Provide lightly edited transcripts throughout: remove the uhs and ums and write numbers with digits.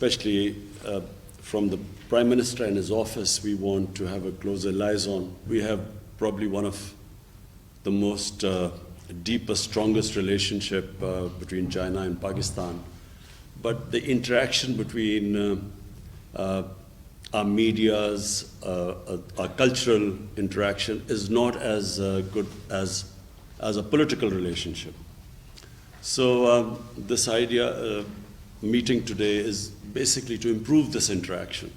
especially from the Prime Minister and his office, we want to have a closer liaison. We have probably one of the most deepest, strongest relationship between China and Pakistan. But the interaction between our medias, our cultural interaction is not as good as a political relationship. So this idea, meeting today, is basically to improve this interaction.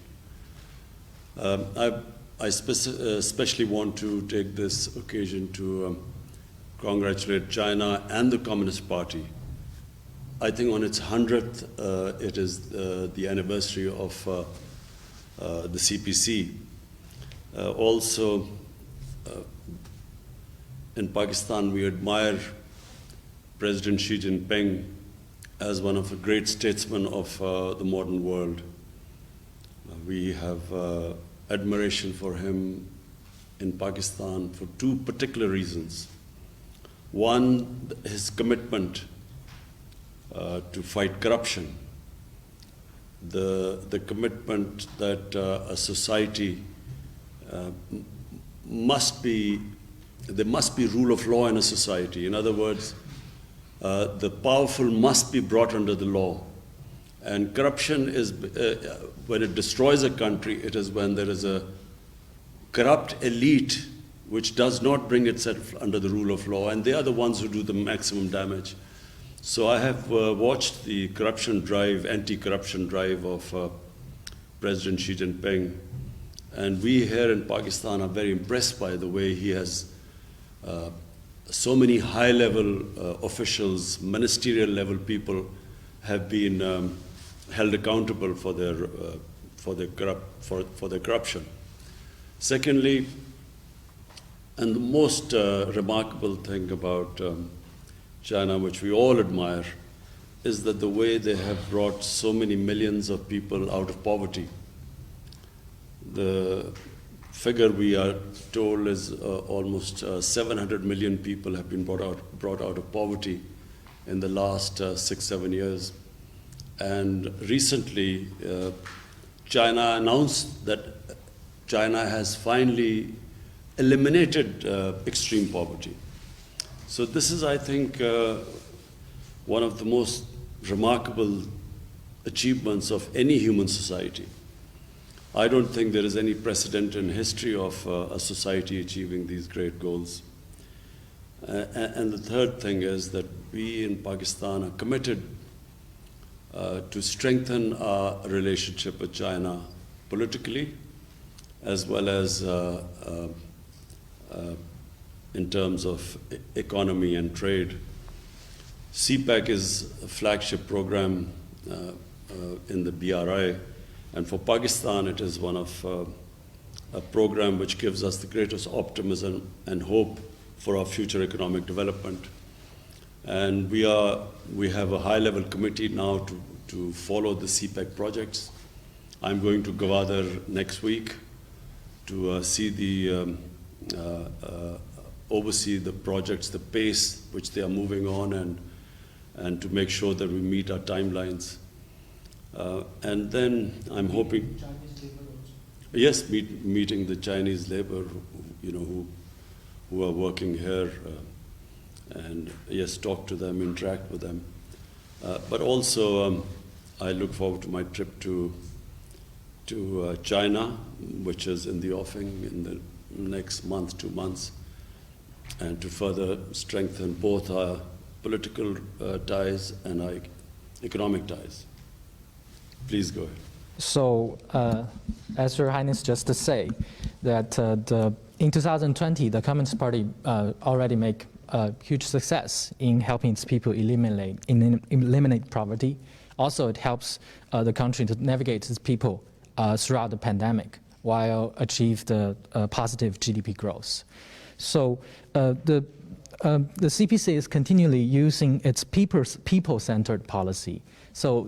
I especially want to take this occasion to congratulate China and the Communist Party. I think on its 100th, it is the anniversary of the CPC. Also, in Pakistan, we admire President Xi Jinping as one of the great statesmen of the modern world. We have admiration for him in Pakistan for two particular reasons. One, his commitment to fight corruption. The commitment that a society there must be rule of law in a society. In other words, the powerful must be brought under the law. And corruption is, when it destroys a country, it is when there is a corrupt elite which does not bring itself under the rule of law, and they are the ones who do the maximum damage. So I have watched the corruption drive, anti-corruption drive of President Xi Jinping, and we here in Pakistan are very impressed by the way he has so many high-level officials, ministerial-level people have been held accountable for their corruption. Secondly, and the most remarkable thing about China, which we all admire, is that the way they have brought so many millions of people out of poverty. The figure we are told is almost 700 million people have been brought out of poverty in the last 6-7 years. And recently, China announced that China has finally eliminated extreme poverty. So this is, I think, one of the most remarkable achievements of any human society. I don't think there is any precedent in history of a society achieving these great goals. And the third thing is that we in Pakistan are committed to strengthen our relationship with China politically, as well as in terms of economy and trade. CPEC is a flagship program in the BRI, and for Pakistan it is one of a program which gives us the greatest optimism and hope for our future economic development. And we have a high-level committee now to follow the CPEC projects. I'm going to Gwadar next week to oversee the projects, the pace which they are moving on, and to make sure that we meet our timelines. And then I'm hoping, Chinese labor also. yes, meeting the Chinese labor, who are working here, and yes, talk to them, interact with them. But also, I look forward to my trip to China, which is in the offing in the next month, 2 months, and to further strengthen both our political ties and our economic ties. Please go ahead. So, as Your Highness just say, that in 2020, the Communist Party already make a huge success in helping its people eliminate poverty. Also, it helps the country to navigate its people throughout the pandemic while achieve the positive GDP growth. So the CPC is continually using its people-centered policy, so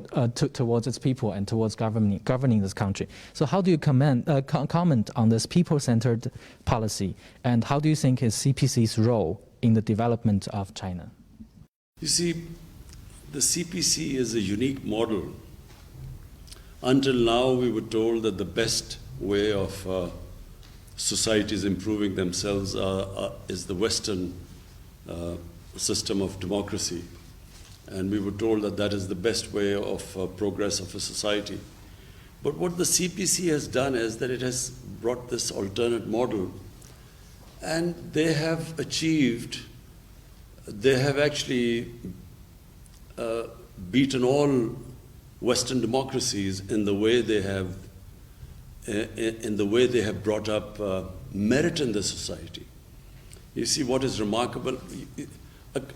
towards its people and towards governing this country. So how do you comment on this people-centered policy, and how do you think is CPC's role in the development of China? You see, the CPC is a unique model until now we were told that the best way of societies improving themselves is the Western system of democracy. And we were told that that is the best way of progress of a society. But what the CPC has done is that it has brought this alternate model, and they have achieved, they have actually beaten all Western democracies in the way they have brought up merit in the society. You see, what is remarkable,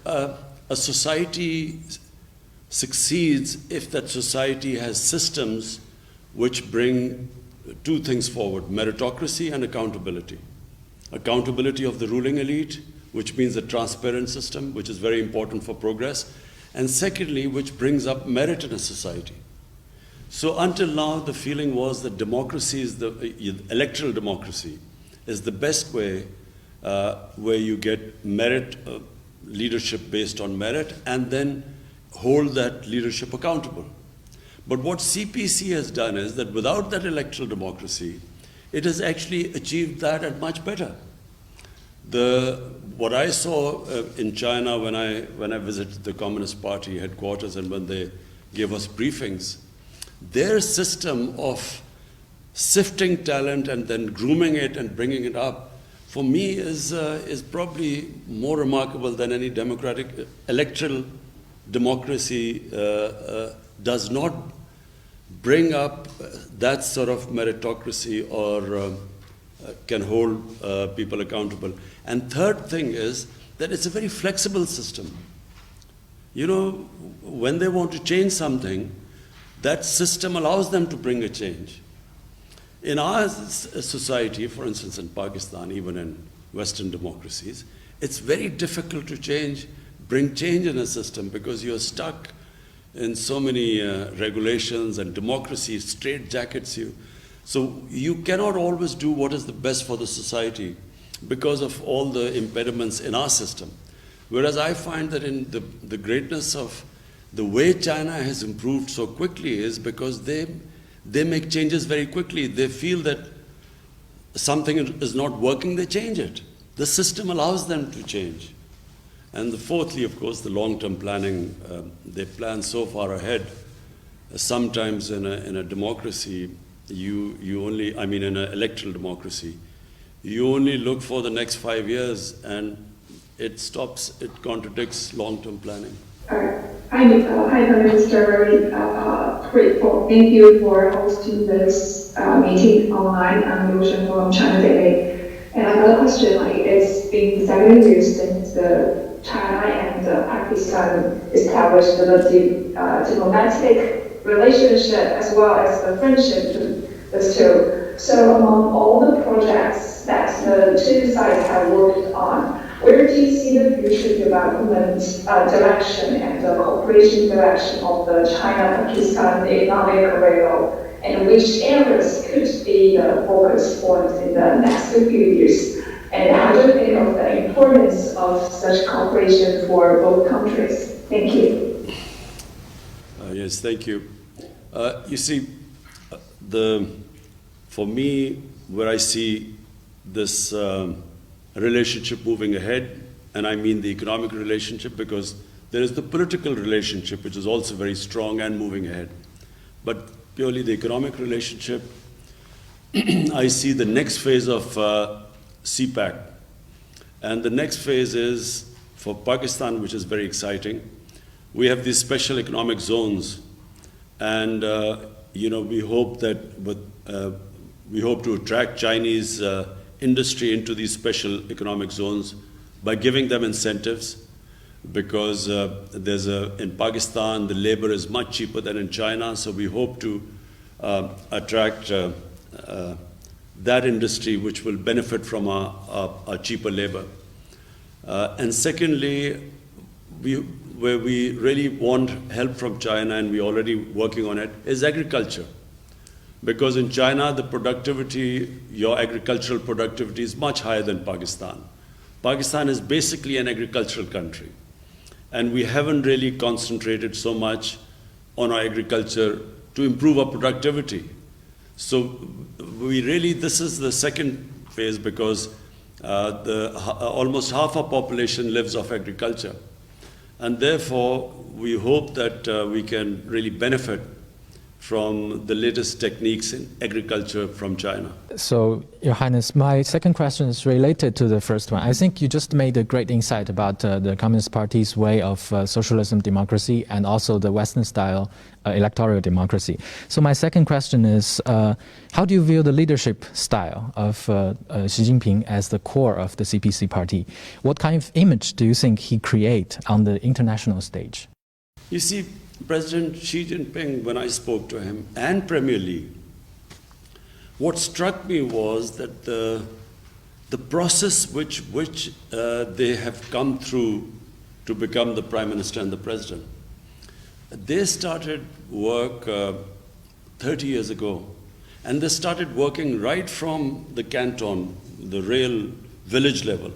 a society succeeds if that society has systems which bring two things forward: meritocracy and accountability. Accountability of the ruling elite, which means a transparent system, which is very important for progress, and secondly, which brings up merit in a society. So until now, the feeling was that democracy is electoral democracy is the best way where you get merit, leadership based on merit, and then hold that leadership accountable. But what CPC has done is that without that electoral democracy, it has actually achieved that and much better. What I saw in China when I visited the Communist Party headquarters and when they gave us briefings, their system of sifting talent and then grooming it and bringing it up, for me, is probably more remarkable than any democratic electoral democracy does not bring up that sort of meritocracy or can hold people accountable. And third thing is that it's a very flexible system. You know, when they want to change something, that system allows them to bring a change. In our society, for instance in Pakistan, even in Western democracies, it's very difficult to bring change in a system because you're stuck in so many regulations, and democracy straitjackets you. So you cannot always do what is the best for the society because of all the impediments in our system. Whereas I find that in the greatness of the way China has improved so quickly is because they make changes very quickly. They feel that something is not working, they change it. The system allows them to change. And fourthly, of course, the long-term planning. They plan so far ahead. Sometimes in a democracy, you only, I mean in an electoral democracy, you only look for the next 5 years and it contradicts long-term planning. Hi, Prime Minister. Very grateful. Thank you for hosting this meeting online on Ocean from China today. And I got a question. It's been 7 years since China and Pakistan established the diplomatic relationship as well as the friendship between those two. So among all the projects that the two sides have worked on, where do you see the future development direction and the cooperation direction of the China-Pakistan economic rail, and which areas could be the focus points in the next few years? And how do you think of the importance of such cooperation for both countries? Thank you. Yes, thank you. You see, for me, where I see this relationship moving ahead, and I mean the economic relationship, because there is the political relationship, which is also very strong and moving ahead. But purely the economic relationship, I see the next phase of CPAC. And the next phase is for Pakistan, which is very exciting. We have these special economic zones, and we hope that we hope to attract Chinese industry into these special economic zones by giving them incentives, because in Pakistan the labor is much cheaper than in China, so we hope to attract that industry which will benefit from a cheaper labor. And secondly, where we really want help from China, and we're already working on it, is agriculture. Because in China, the productivity, your agricultural productivity is much higher than Pakistan. Pakistan is basically an agricultural country. And we haven't really concentrated so much on our agriculture to improve our productivity. So this is the second phase, because almost half our population lives off agriculture. And therefore, we hope that we can really benefit from the latest techniques in agriculture from China. So, Your Highness, my second question is related to the first one. I think you just made a great insight about the Communist Party's way of socialism democracy and also the Western-style electoral democracy. So my second question is, how do you view the leadership style of Xi Jinping as the core of the CPC party? What kind of image do you think he creates on the international stage? You see, President Xi Jinping, when I spoke to him, and Premier Li, what struck me was that the process which they have come through to become the Prime Minister and the President. They started work 30 years ago, and they started working right from the canton, the real village level.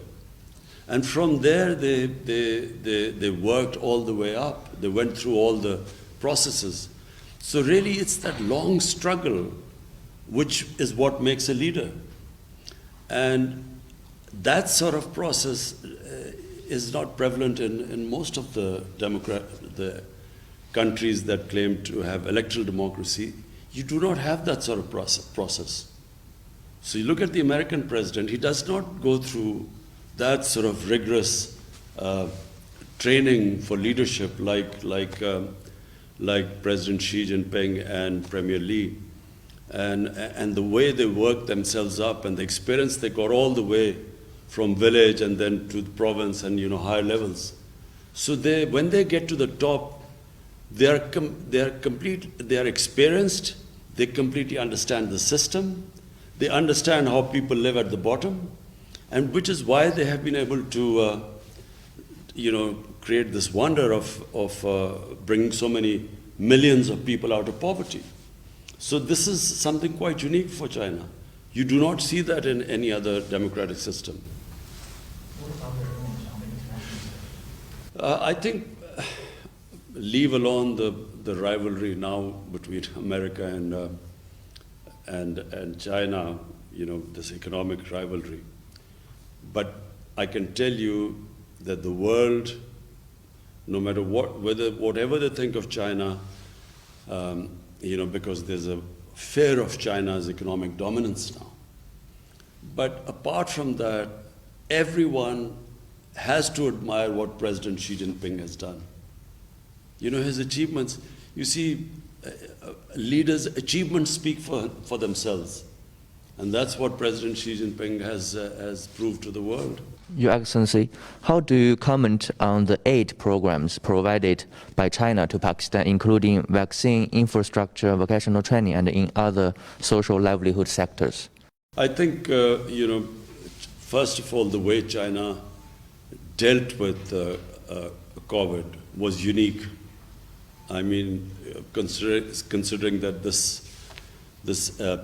And from there, they worked all the way up. They went through all the processes. So really, it's that long struggle which is what makes a leader. And that sort of process is not prevalent in most of the countries that claim to have electoral democracy. You do not have that sort of process. So you look at the American president, he does not go through that sort of rigorous training for leadership like President Xi Jinping and Premier Li, and the way they work themselves up and the experience they got all the way from village and then to the province and higher levels. So when they get to the top, they are experienced. They completely understand the system. They understand how people live at the bottom. And which is why they have been able to, create this wonder of bringing so many millions of people out of poverty. So this is something quite unique for China. You do not see that in any other democratic system. What about their image on the international stage? I think, leave alone the rivalry now between America and China, this economic rivalry. But I can tell you that the world, no matter whatever they think of China, because there's a fear of China's economic dominance now. But apart from that, everyone has to admire what President Xi Jinping has done. His achievements, you see, leaders' achievements speak for themselves. And that's what President Xi Jinping has proved to the world. Your Excellency, how do you comment on the aid programs provided by China to Pakistan, including vaccine, infrastructure, vocational training, and in other social livelihood sectors? I think, first of all, the way China dealt with COVID was unique. I mean, considering that this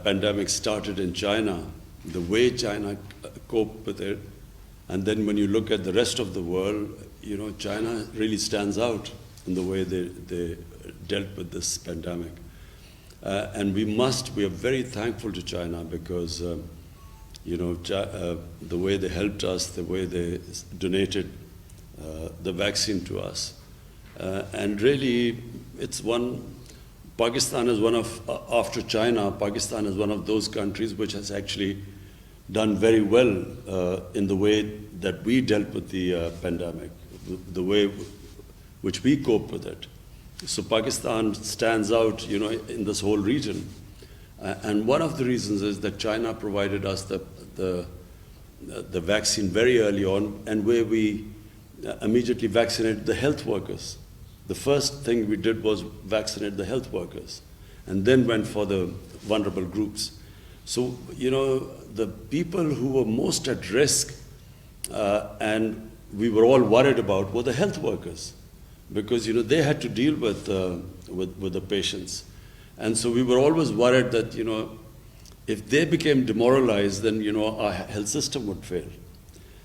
pandemic started in China, the way China coped with it, and then when you look at the rest of the world, China really stands out in the way they dealt with this pandemic. And we are very thankful to China because, the way they helped us, the way they donated the vaccine to us. And really, Pakistan is after China, Pakistan is one of those countries which has actually done very well in the way that we dealt with the pandemic, the way which we coped with it. So Pakistan stands out, in this whole region. And one of the reasons is that China provided us the vaccine very early on, and where we immediately vaccinated the health workers. The first thing we did was vaccinate the health workers, and then went for the vulnerable groups. So, the people who were most at risk and we were all worried about were the health workers, because, they had to deal with the patients. And so we were always worried that, if they became demoralized, then, our health system would fail.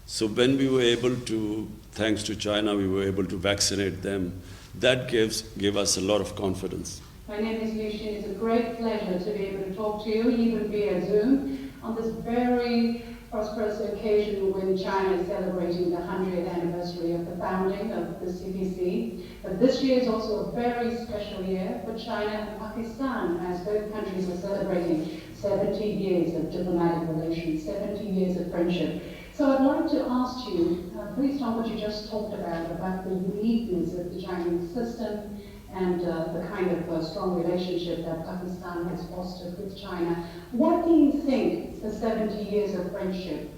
So when we were able to, thanks to China, we were able to vaccinate them. That gave us a lot of confidence. My name is Liu Xin. It's a great pleasure to be able to talk to you, even via Zoom, on this very prosperous occasion when China is celebrating the 100th anniversary of the founding of the CPC. But this year is also a very special year for China and Pakistan, as both countries are celebrating 70 years of diplomatic relations, 70 years of friendship. So I'd like to ask you, based on what you just talked about the uniqueness of the Chinese system and the kind of strong relationship that Pakistan has fostered with China, what do you think the 70 years of friendship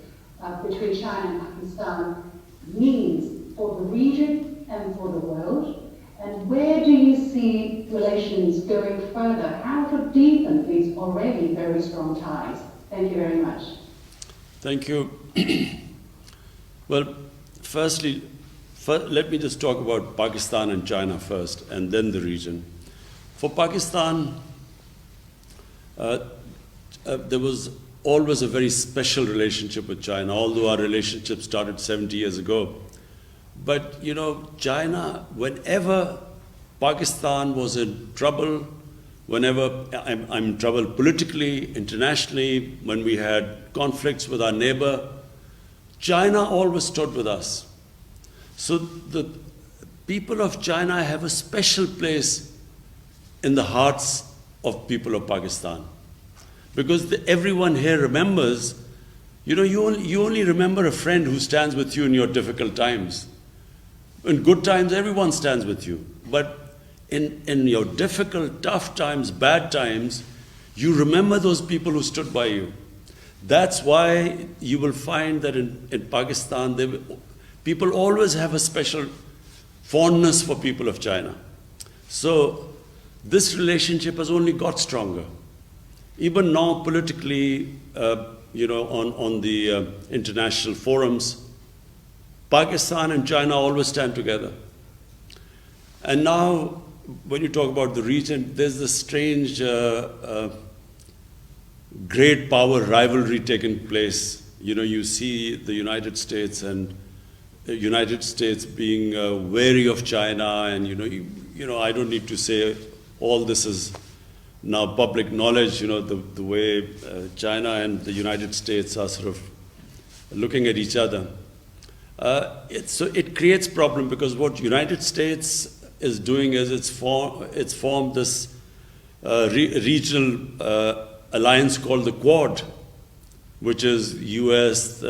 between China and Pakistan means for the region and for the world? And where do you see relations going further? How to deepen these already very strong ties? Thank you very much. Thank you. Well, firstly, let me just talk about Pakistan and China first, and then the region. For Pakistan, there was always a very special relationship with China, although our relationship started 70 years ago. But, you know, China, whenever Pakistan was in trouble, whenever I'm in trouble politically, internationally, when we had conflicts with our neighbor, China always stood with us. So the people of China have a special place in the hearts of people of Pakistan. Because everyone here remembers, you know, you only remember a friend who stands with you in your difficult times. In good times, everyone stands with you. But in your difficult, tough times, bad times, you remember those people who stood by you. That's why you will find that in Pakistan, people always have a special fondness for people of China. So this relationship has only got stronger. Even now, politically, you know, on the international forums, Pakistan and China always stand together. And now, when you talk about the region, there's this strange great power rivalry taking place. You know, you see the United States and the United States being wary of China, and you know, I don't need to say all this is now public knowledge. You know, the way China and the United States are sort of looking at each other. So it creates problem, because what United States is doing is it's formed this regional alliance called the Quad, which is US,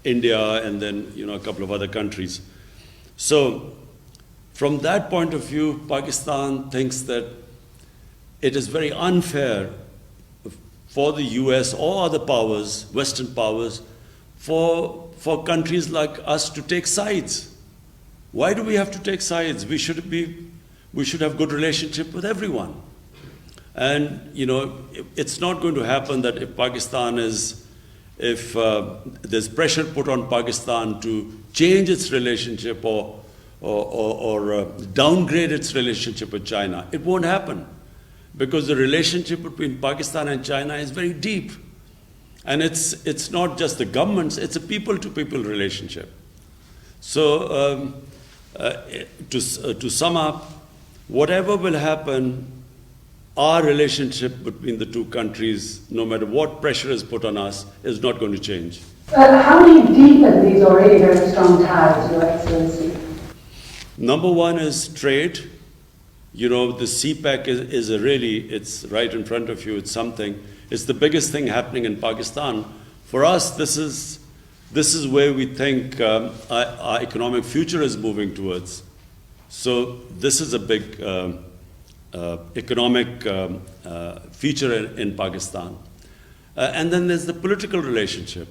India, and then, you know, a couple of other countries. So from that point of view, Pakistan thinks that it is very unfair for the US or other powers, Western powers, for countries like us to take sides. Why do we have to take sides? We should have good relationship with everyone. And, you know, it's not going to happen that if there's pressure put on Pakistan to change its relationship or downgrade its relationship with China. It won't happen, because the relationship between Pakistan and China is very deep. And it's not just the governments, it's a people-to-people relationship. So to sum up, whatever will happen, our relationship between the two countries, no matter what pressure is put on us, is not going to change. How do you deepen these already very strong ties, Your Excellency? Number one is trade. You know, the CPEC is it's right in front of you, it's something. It's the biggest thing happening in Pakistan. For us, this is where we think our economic future is moving towards. So this is a big economic feature in Pakistan. And then there's the political relationship.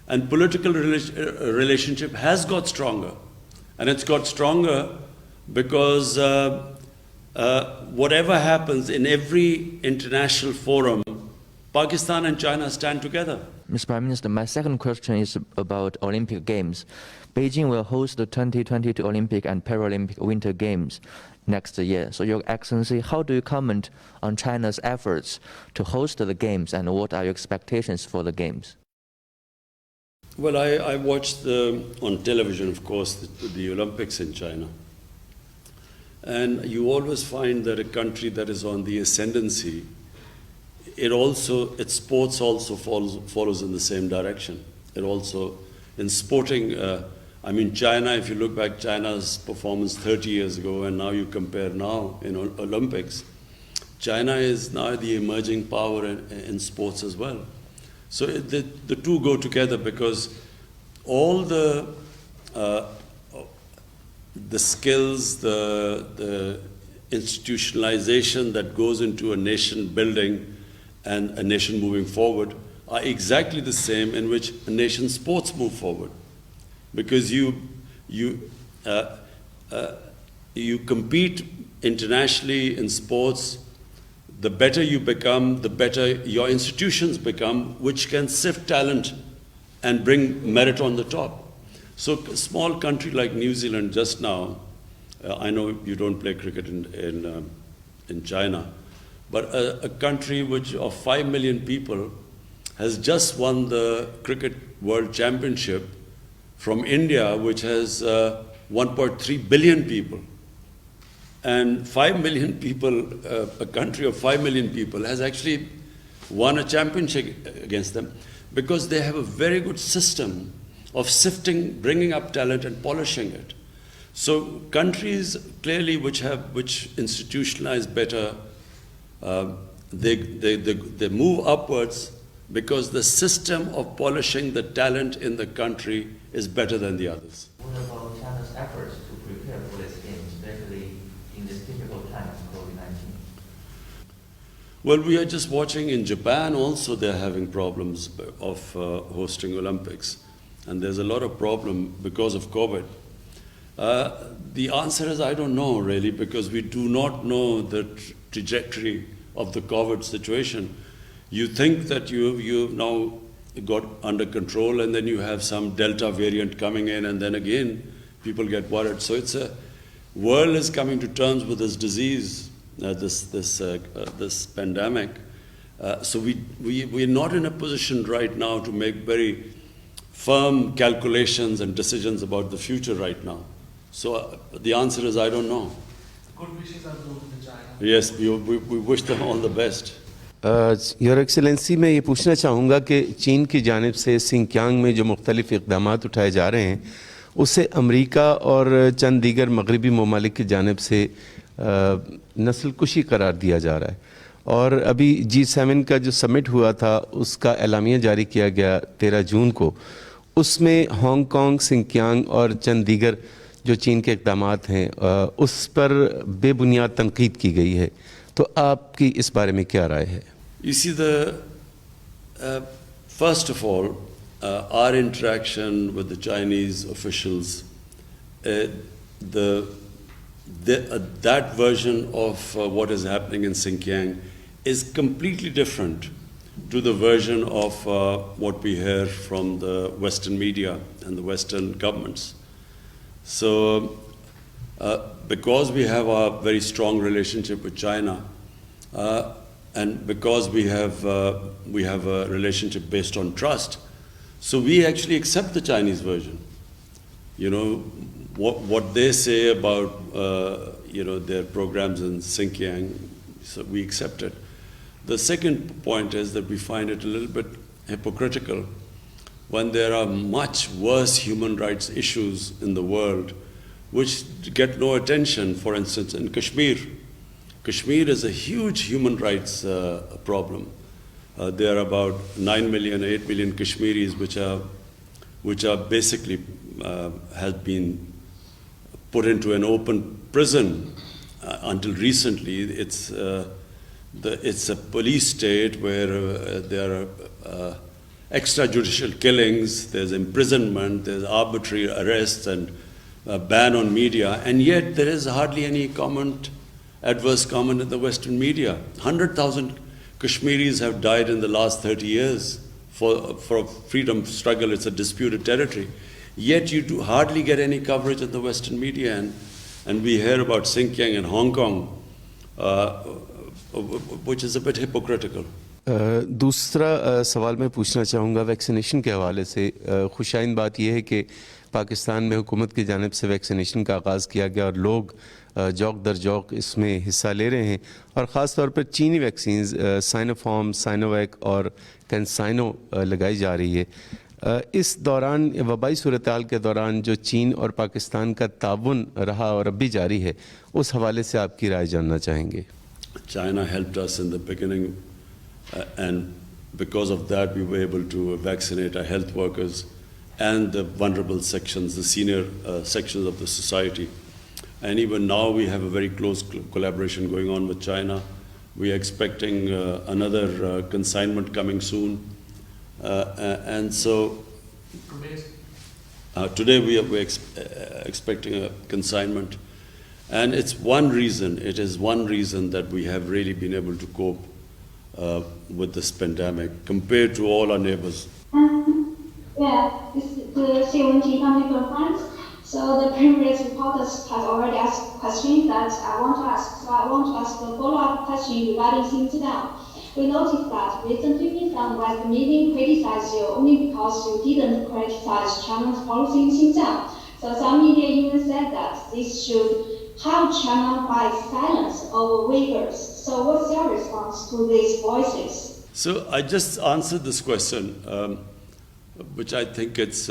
And political relationship has got stronger. And it's got stronger because whatever happens in every international forum, Pakistan and China stand together. Mr. Prime Minister, my second question is about Olympic Games. Beijing will host the 2022 Olympic and Paralympic Winter Games next year. So, Your Excellency, how do you comment on China's efforts to host the Games, and what are your expectations for the Games? Well, I watched on television, of course, the Olympics in China. And you always find that a country that is on the ascendancy, its sports also follows in the same direction. It also, in sporting, I mean, China, if you look back, China's performance 30 years ago, and now you compare now in Olympics, China is now the emerging power in sports as well. So the two go together, because all the skills, the institutionalization that goes into a nation building and a nation moving forward are exactly the same in which a nation's sports move forward. Because you compete internationally in sports, the better you become, the better your institutions become, which can sift talent and bring merit on the top. So a small country like New Zealand just now, I know you don't play cricket in China, but a country of 5 million people has just won the Cricket World Championship from India, which has 1.3 billion people. And 5 million people, a country of 5 million people has actually won a championship against them, because they have a very good system of sifting, bringing up talent and polishing it. So countries clearly which institutionalize better, they move upwards, because the system of polishing the talent in the country is better than the others. What about China's efforts to prepare for this game, especially in this difficult time of COVID-19? Well, we are just watching in Japan also they're having problems of hosting Olympics. And there's a lot of problem because of COVID. The answer is I don't know really, because we do not know the trajectory of the COVID situation. You think that you've now got under control, and then you have some Delta variant coming in, and then again people get worried. So it's world is coming to terms with this disease, this pandemic. So we're not in a position right now to make very firm calculations and decisions about the future right now. So the answer is I don't know. Good wishes are due to China. Yes, we wish them all the best. Your excellency मैं ये पूछना चाहूँगा कि चीन की जानिब से Sinkiang में जो मुख्तलिफ़ इक़दामात उठाए जा रहे हैं, उससे अमरीका और चंद दीगर मगरबी ममालिक की जानिब से नस्ल कुशी करार दिया जा रहा है। और अभी G7 का जो समिट हुआ था उसका एलामिया जारी किया गया 13 जून को, उसमें हांगकांग, सिंकियांग और चंद दीगर जो चीन के इक़दामात हैं उस पर बेबुनियाद तनकीद की गई है। तो आपकी इस बारे में क्या राय है? You see, first of all, our interaction with the Chinese officials, that version of what is happening in Xinjiang is completely different to the version of what we hear from the Western media and the Western governments. So, because we have a very strong relationship with China, and because we have a relationship based on trust, so we actually accept the Chinese version. You know, what they say about their programs in Xinjiang, so we accept it. The second point is that we find it a little bit hypocritical when there are much worse human rights issues in the world which get no attention. For instance, in Kashmir. Kashmir is a huge human rights problem. There are about 9 million, 8 million Kashmiris which are basically has been put into an open prison until recently. It's a police state where there are extrajudicial killings, there's imprisonment, there's arbitrary arrests and ban on media, and yet there is hardly any adverse comment in the Western media. 100,000 Kashmiris have died in the last 30 years for a freedom struggle. It's a disputed territory. Yet you hardly get any coverage in the Western media, and we hear about Xinjiang and Hong Kong, which is a bit hypocritical. दूसरा सवाल मैं पूछना चाहूँगा vaccination के हवाले से। खुशाइन बात यह है कि पाकिस्तान में हुकूमत की जानिब से वैक्सीनेशन का आगाज़ किया गया और लोग जौक दर जौक इसमें हिस्सा ले रहे हैं और ख़ास तौर पर चीनी वैक्सीन्स साइनोफार्म, साइनोवैक और कैंसाइनो लगाई जा रही है। इस दौरान वबाई सूरत हाल के दौरान जो चीन और पाकिस्तान का ताउन रहा और अब भी जारी है, उस हवाले से आपकी राय जानना चाहेंगे। China helped us in the beginning, and because of that we were able to vaccinate our health workers and the vulnerable sections, the senior sections of the society. And even now we have a very close collaboration going on with China. We are expecting another consignment coming soon. And so today we are expecting a consignment. And it is one reason that we have really been able to cope with this pandemic compared to all our neighbors. This is the CONT Family Conference. So the previous reporters have already asked questions that I want to ask. So I want to ask a follow-up question regarding Xinjiang. We noticed that recently some Western media criticized you only because you didn't criticize China's policy in Xinjiang. So some media even said that this should have China fight silence over Uyghurs. So what's your response to these voices? So I just answered this question, which I think it's,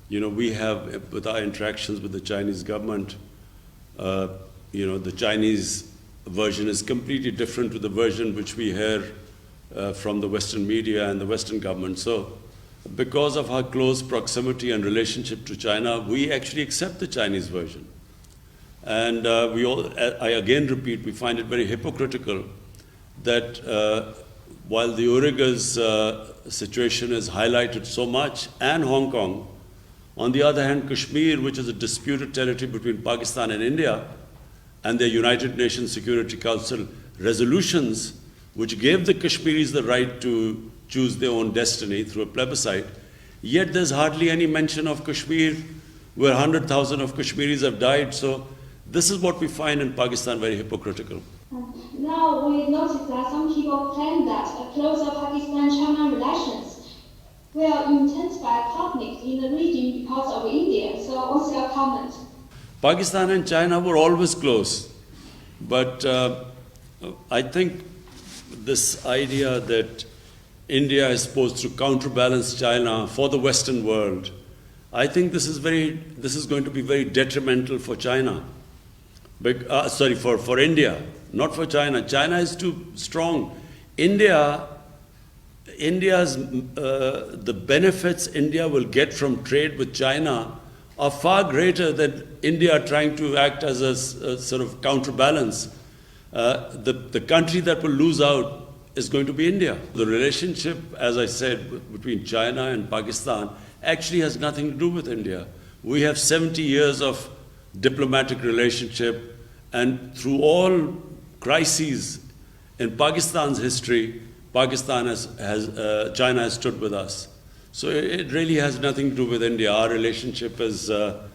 we have with our interactions with the Chinese government, the Chinese version is completely different to the version which we hear from the Western media and the Western government. So because of our close proximity and relationship to China, we actually accept the Chinese version. And I again repeat, we find it very hypocritical that while the Uyghurs' situation is highlighted so much, and Hong Kong, on the other hand, Kashmir, which is a disputed territory between Pakistan and India, and their United Nations Security Council resolutions, which gave the Kashmiris the right to choose their own destiny through a plebiscite, yet there's hardly any mention of Kashmir, where 100,000 of Kashmiris have died. So this is what we find in Pakistan very hypocritical. Now we notice that some people claim that a closer Pakistan-China relations will intensify conflict in the region because of India. So what's your comment? Pakistan and China were always close, but I think this idea that India is supposed to counterbalance China for the Western world, I think this is going to be very detrimental for China. For India, not for China. China is too strong. The benefits India will get from trade with China are far greater than India trying to act as a sort of counterbalance. The country that will lose out is going to be India. The relationship, as I said, between China and Pakistan actually has nothing to do with India. We have 70 years of diplomatic relationship, and through all crises in Pakistan's history, China has stood with us. So it really has nothing to do with India. Our relationship is a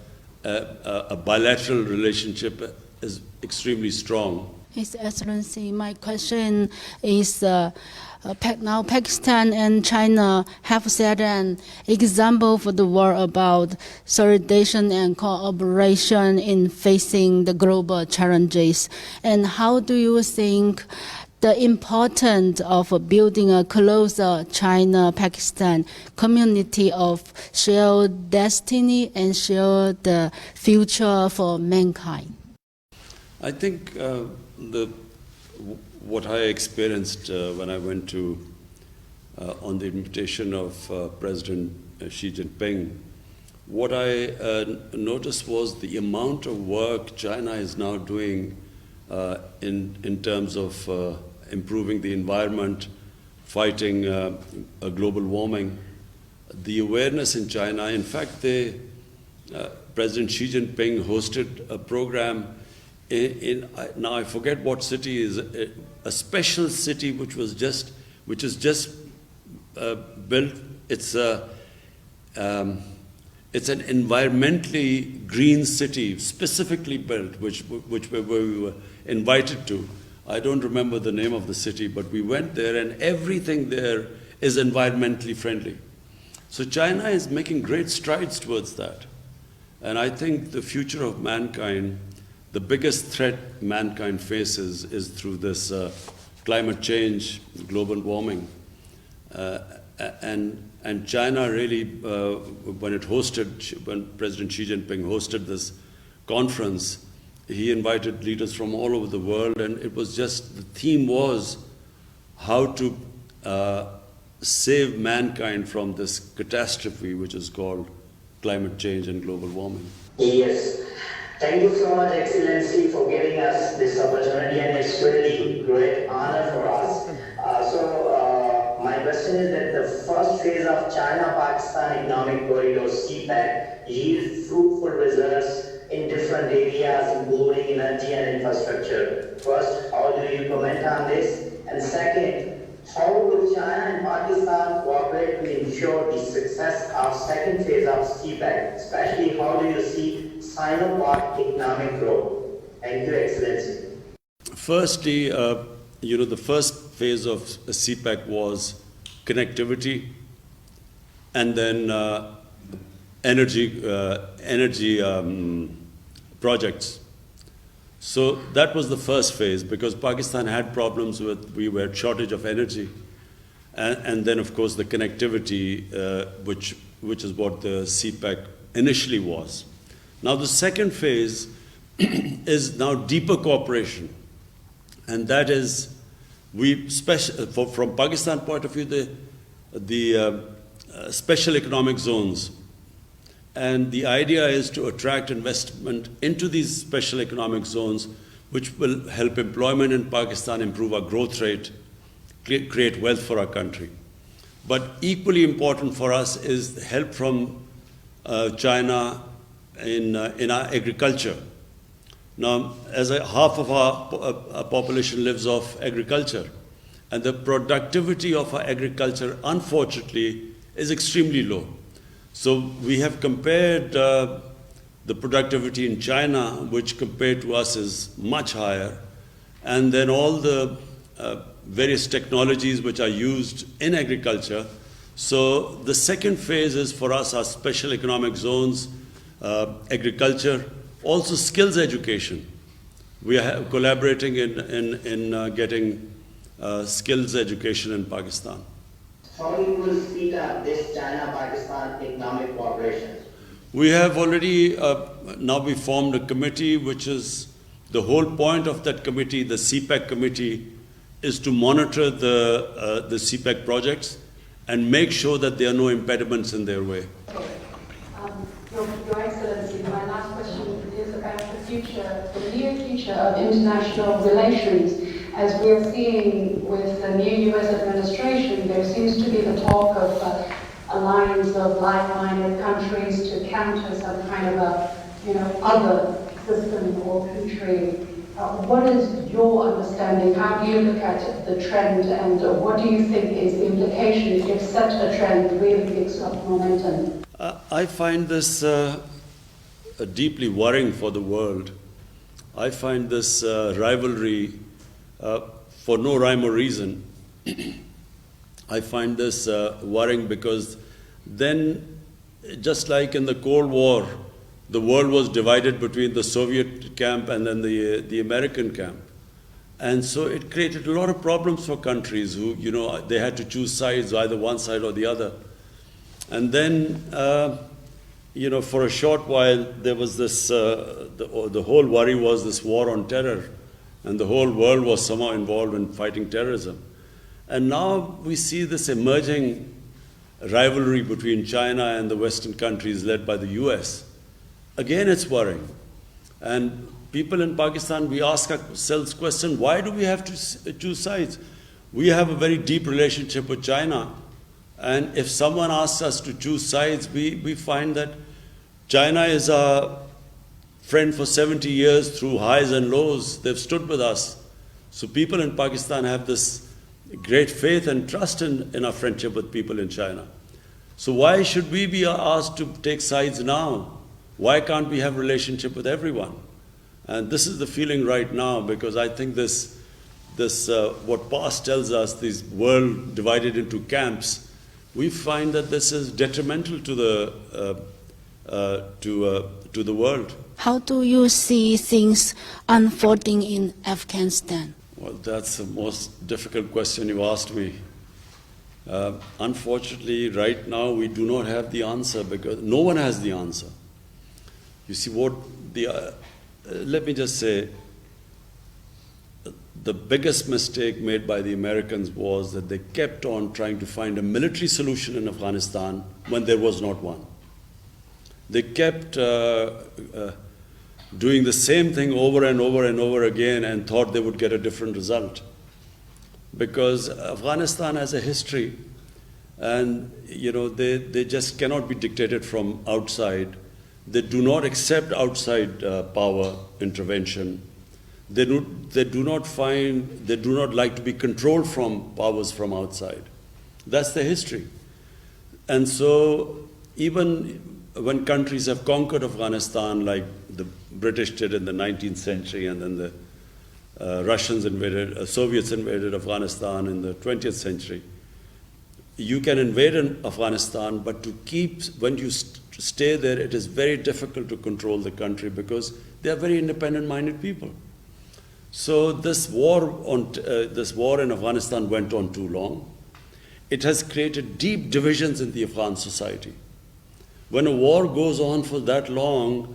bilateral relationship, is extremely strong. His Excellency, my question is, now Pakistan and China have set an example for the world about solidarity and cooperation in facing the global challenges. And how do you think the importance of building a closer China-Pakistan community of shared destiny and shared future for mankind? I think what I experienced when I went to, on the invitation of President Xi Jinping, what I noticed was the amount of work China is now doing in terms of improving the environment, fighting global warming. The awareness in China, in fact, President Xi Jinping hosted a program now I forget what city is, a special city which is just built. It's an environmentally green city, specifically built, which we were invited to. I don't remember the name of the city, but we went there, and everything there is environmentally friendly. So China is making great strides towards that. And I think the future of mankind, the biggest threat mankind faces is through this climate change, global warming. And China really, when President Xi Jinping hosted this conference, he invited leaders from all over the world, and it was just, the theme was how to save mankind from this catastrophe which is called climate change and global warming. Yes. Thank you so much, Excellency, for giving us this opportunity, and it's really great honor for us. My question is that the first phase of China-Pakistan Economic Corridor CPEC yields fruitful results in different areas, including energy and infrastructure. First, how do you comment on this? And second, how will China and Pakistan cooperate to ensure the success of second phase of CPEC? Especially, how do you see Sino-Pak economic growth? Thank you, Excellency. Firstly, the first phase of CPEC was connectivity, and then energy projects. So that was the first phase, because Pakistan had problems we were shortage of energy, and then of course the connectivity, which is what the CPEC initially was. Now the second phase is now deeper cooperation, and that is from Pakistan point of view, the special economic zones. And the idea is to attract investment into these special economic zones, which will help employment in Pakistan, improve our growth rate, create wealth for our country. But equally important for us is help from China in our agriculture. Now, half of our population lives off agriculture, and the productivity of our agriculture, unfortunately, is extremely low. So we have compared the productivity in China, which compared to us is much higher, and then all the various technologies which are used in agriculture. So the second phase is for us our special economic zones, agriculture, also skills education. We are collaborating in getting skills education in Pakistan. How you will speed up this China-Pakistan economic cooperation? We have already, now we formed a committee, which is, the whole point of that committee, the CPEC committee, is to monitor the CPEC projects and make sure that there are no impediments in their way. Your Excellency, my last question is about the near future of international relations. As we're seeing with the new US administration, there seems to be the talk of alliance of like-minded countries to counter some kind of other system or country. What is your understanding? How do you look at the trend, and what do you think is the implications if such a trend really picks up momentum? I find this deeply worrying for the world. I find this rivalry for no rhyme or reason. I find this worrying because then, just like in the Cold War, the world was divided between the Soviet camp and then the American camp. And so it created a lot of problems for countries who, they had to choose sides, either one side or the other. And then, for a short while, there was this, the whole worry was this war on terror. And the whole world was somehow involved in fighting terrorism. And now we see this emerging rivalry between China and the Western countries led by the US. Again, it's worrying. And people in Pakistan, we ask ourselves the question, why do we have to choose sides? We have a very deep relationship with China. And if someone asks us to choose sides, we find that China is our friend for 70 years through highs and lows. They've stood with us. So people in Pakistan have this great faith and trust in our friendship with people in China. So why should we be asked to take sides now? Why can't we have a relationship with everyone? And this is the feeling right now, because I think what past tells us, this world divided into camps, we find that this is detrimental to the world. How do you see things unfolding in Afghanistan? Well, that's the most difficult question you asked me. Unfortunately, right now we do not have the answer because no one has the answer. You see, let me just say, the biggest mistake made by the Americans was that they kept on trying to find a military solution in Afghanistan when there was not one. They kept doing the same thing over and over and over again and thought they would get a different result. Because Afghanistan has a history, and they just cannot be dictated from outside. They do not accept outside power intervention. They do not like to be controlled from powers from outside. That's the history. And so even when countries have conquered Afghanistan, like the British did in the 19th century, and then the Soviets invaded Afghanistan in the 20th century, you can invade Afghanistan, but when you stay there, it is very difficult to control the country because they are very independent-minded people. So this war in Afghanistan went on too long. It has created deep divisions in the Afghan society. When a war goes on for that long,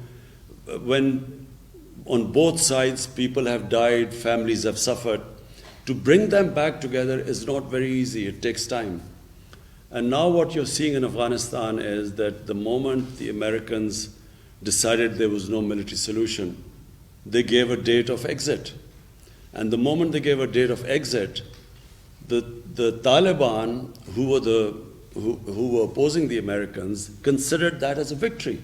when on both sides people have died, families have suffered, to bring them back together is not very easy. It takes time. And now what you're seeing in Afghanistan is that the moment the Americans decided there was no military solution, they gave a date of exit. And the moment they gave a date of exit, the Taliban, who were opposing the Americans, considered that as a victory.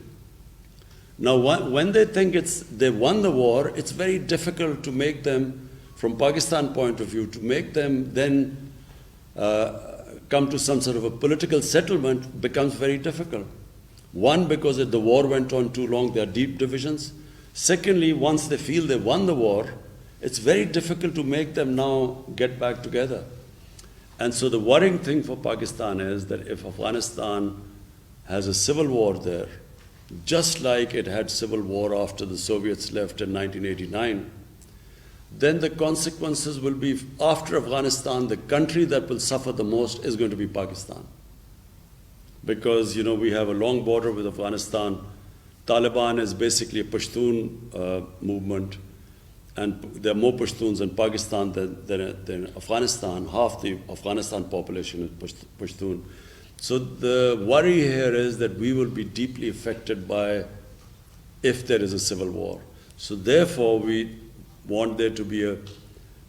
Now, when they think they won the war, it's very difficult to make them, from Pakistan point of view, to make them then come to some sort of a political settlement becomes very difficult. One, because the war went on too long, there are deep divisions. Secondly, once they feel they won the war, it's very difficult to make them now get back together. And so the worrying thing for Pakistan is that if Afghanistan has a civil war there, just like it had civil war after the Soviets left in 1989, then the consequences will be, after Afghanistan, the country that will suffer the most is going to be Pakistan. Because, we have a long border with Afghanistan. Taliban is basically a Pashtun movement, and there are more Pashtuns in Pakistan than Afghanistan. Half the Afghanistan population is Pashtun. So the worry here is that we will be deeply affected by if there is a civil war. So therefore, we want there to be a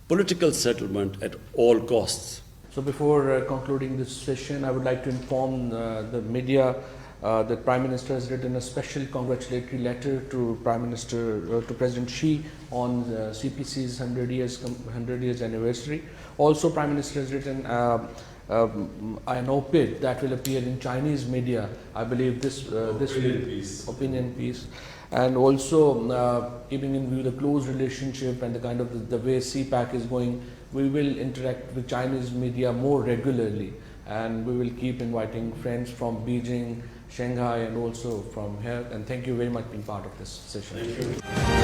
political settlement at all costs. So before concluding this session, I would like to inform the media that Prime Minister has written a special congratulatory letter to President Xi on CPC's 100 years anniversary. Also, Prime Minister has written an op-ed that will appear in Chinese media. I believe this will opinion piece. And also, keeping in view the close relationship and the kind of the way CPAC is going, we will interact with Chinese media more regularly, and we will keep inviting friends from Beijing, Shanghai, and also from here. And thank you very much for being part of this session. Thank you.